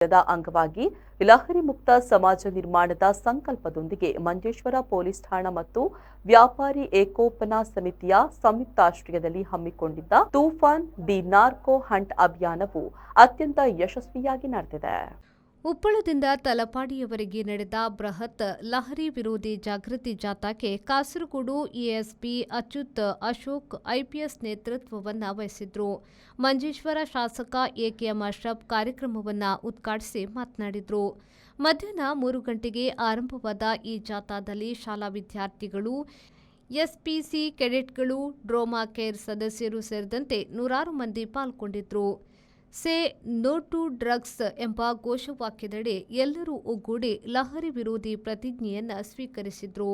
ಅಂಗವಾಗಿ ಲಹರಿ ಮುಕ್ತ ಸಮಾಜ ನಿರ್ಮಾಣದ ಸಂಕಲ್ಪದೊಂದಿಗೆ ಮಂಜೇಶ್ವರ ಪೊಲೀಸ್ ಠಾಣಾ ಮತ್ತು ವ್ಯಾಪಾರಿ ಏಕೋಪನ ಸಮಿತಿಯ ಸಂಯುಕ್ತಾಶ್ರಯದಲ್ಲಿ ಹಮ್ಮಿಕೊಂಡಿದ್ದ ತೂಫಾನ್ ದಿ ನಾರ್ಕೋ ಹಂಟ್ ಅಭಿಯಾನವು ಅತ್ಯಂತ ಯಶಸ್ವಿಯಾಗಿ ನಡೆದಿದೆ. ಉಪ್ಪಳದಿಂದ ತಲಪಾಡಿಯವರೆಗೆ ನಡೆದ ಬೃಹತ್ ಲಹರಿ ವಿರೋಧಿ ಜಾಗೃತಿ ಜಾಥಾಕ್ಕೆ ಕಾಸರಗೋಡು ಎಎಸ್ಪಿ ಅಚ್ಯುತ್ ಅಶೋಕ್ ಐಪಿಎಸ್ ನೇತೃತ್ವವನ್ನು ವಹಿಸಿದ್ರು. ಮಂಜೇಶ್ವರ ಶಾಸಕ ಎಕೆಎಂ ಅಶ್ರಫ್ ಕಾರ್ಯಕ್ರಮವನ್ನು ಉದ್ಘಾಟಿಸಿ ಮಾತನಾಡಿದರು. ಮಧ್ಯಾಹ್ನ 3 ಗಂಟೆಗೆ ಆರಂಭವಾದ ಈ ಜಾಥಾದಲ್ಲಿ ಶಾಲಾ ವಿದ್ಯಾರ್ಥಿಗಳು, ಎಸ್ಪಿಸಿ ಕೆಡೆಟ್ಗಳು, ಡ್ರೋಮಾ ಕೇರ್ ಸದಸ್ಯರು ಸೇರಿದಂತೆ ನೂರಾರು ಮಂದಿ ಪಾಲ್ಗೊಂಡಿದ್ದರು. ಸೇ ನೋ ಟು ಡ್ರಗ್ಸ್ ಎಂಬ ಘೋಷವಾಕ್ಯದಡಿ ಎಲ್ಲರೂ ಒಗ್ಗೂಡಿ ಲಹರಿ ವಿರೋಧಿ ಪ್ರತಿಜ್ಞೆಯನ್ನು ಸ್ವೀಕರಿಸಿದರು.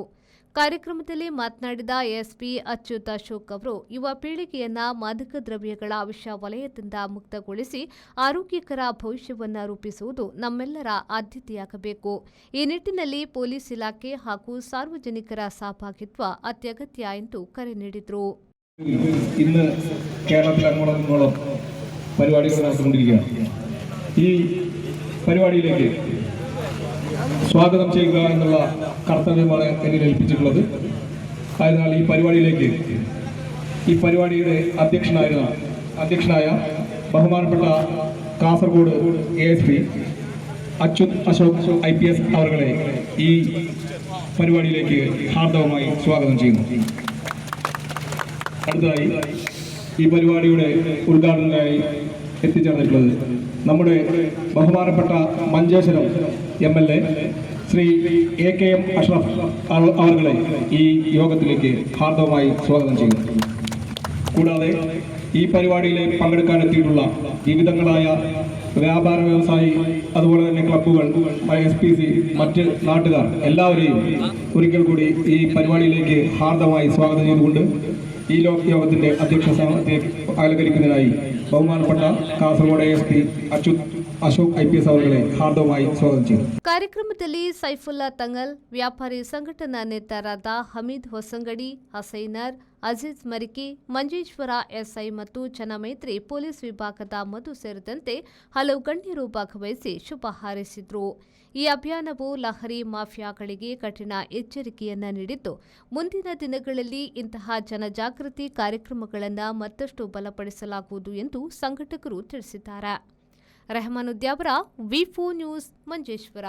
ಕಾರ್ಯಕ್ರಮದಲ್ಲಿ ಮಾತನಾಡಿದ ಎಸ್ಪಿ ಅಚ್ಯುತ್ ಅಶೋಕ್ ಅವರು ಯುವ ಪೀಳಿಗೆಯನ್ನ ಮಾದಕ ದ್ರವ್ಯಗಳ ವಿಷ ವಲಯದಿಂದ ಮುಕ್ತಗೊಳಿಸಿ ಆರೋಗ್ಯಕರ ಭವಿಷ್ಯವನ್ನು ರೂಪಿಸುವುದು ನಮ್ಮೆಲ್ಲರ ಆದ್ಯತೆಯಾಗಬೇಕು. ಈ ನಿಟ್ಟಿನಲ್ಲಿ ಪೊಲೀಸ್ ಇಲಾಖೆ ಹಾಗೂ ಸಾರ್ವಜನಿಕರ ಸಹಭಾಗಿತ್ವ ಅತ್ಯಗತ್ಯ ಎಂದು ಕರೆ ನೀಡಿದರು. പരിപാടികൾ നടത്തിക്കൊണ്ടിരിക്കുകയാണ്. ഈ പരിപാടിയിലേക്ക് സ്വാഗതം ചെയ്യുക എന്നുള്ള കർത്തവ്യമാണ് എന്നിൽ ഏൽപ്പിച്ചിട്ടുള്ളത്. അതിനാൽ ഈ പരിപാടിയുടെ അധ്യക്ഷനായ ബഹുമാനപ്പെട്ട കാസർഗോഡ് എഎസ്പി അച്യുത് അശോക് IPS അവരെ ഈ പരിപാടിയിലേക്ക് ഹാർദവമായി സ്വാഗതം ചെയ്യുന്നു. അടുത്തതായി ഈ പരിപാടിയുടെ ഉദ്ഘാടനത്തിനായി എത്തിച്ചേർന്നിട്ടുള്ളത് നമ്മുടെ ബഹുമാനപ്പെട്ട മഞ്ചേശ്വരം MLA ശ്രീ എകെഎം അഷ്റഫ് അവരെ ഈ യോഗത്തിലേക്ക് ഹാർദവമായി സ്വാഗതം ചെയ്യുന്നു. കൂടാതെ ഈ പരിപാടിയിലേക്ക് പങ്കെടുക്കാനെത്തിയിട്ടുള്ള വിവിധങ്ങളായ വ്യാപാര വ്യവസായി, അതുപോലെ തന്നെ ക്ലബ്ബുകൾ, SPC, മറ്റ് നാട്ടുകാർ എല്ലാവരെയും ഒരിക്കൽ കൂടി ഈ പരിപാടിയിലേക്ക് ഹാർദവമായി സ്വാഗതം ചെയ്തുകൊണ്ട് ഈ യോഗത്തിന്റെ അധ്യക്ഷ സ്ഥാനത്തെ അലങ്കരിക്കുന്നതിനായി ബഹുമാനപ്പെട്ട കാസർഗോഡ് ASP ಅಚ್ಯುತ್ ಅಶೋಕ್ IPS ಅವರಿಗೆ ಹಾರ್ದವವಾಗಿ ಸ್ವಾಗತ ചെയ്യുന്നു. ಕಾರ್ಯಕ್ರಮದಲ್ಲಿ ಸೈಫುಲ್ಲಾ ತಂಗಲ್, ವ್ಯಾಪಾರಿ ಸಂಘಟನಾ ನೇತಾರಾದ ಹಮೀದ್ ಹೊಸಂಗಡಿ, ಹಸೈನರ್, ಅಜೀಜ್ ಮರಿಕಿ, ಮಂಜೇಶ್ವರ SI ಮತ್ತು ಜನಮೈತ್ರಿ ಪೊಲೀಸ್ ವಿಭಾಗದ ಮಧು ಸೇರಿದಂತೆ ಹಲವು ಗಣ್ಯರು ಭಾಗವಹಿಸಿ ಶುಭ ಹಾರೈಸಿದರು. ಈ ಅಭಿಯಾನವು ಲಹರಿ ಮಾಫಿಯಾಗಳಿಗೆ ಕಠಿಣ ಎಚ್ಚರಿಕೆಯನ್ನ ನೀಡಿದ್ದು, ಮುಂದಿನ ದಿನಗಳಲ್ಲಿ ಇಂತಹ ಜನಜಾಗೃತಿ ಕಾರ್ಯಕ್ರಮಗಳನ್ನು ಮತ್ತಷ್ಟು ಬಲಪಡಿಸಲಾಗುವುದು ಎಂದು ಸಂಘಟಕರು ತಿಳಿಸಿದ್ದಾರೆ. ರೆಹಮಾನುದ್ಯಾವರ V4 ನ್ಯೂಸ್ ಮಂಜೇಶ್ವರ.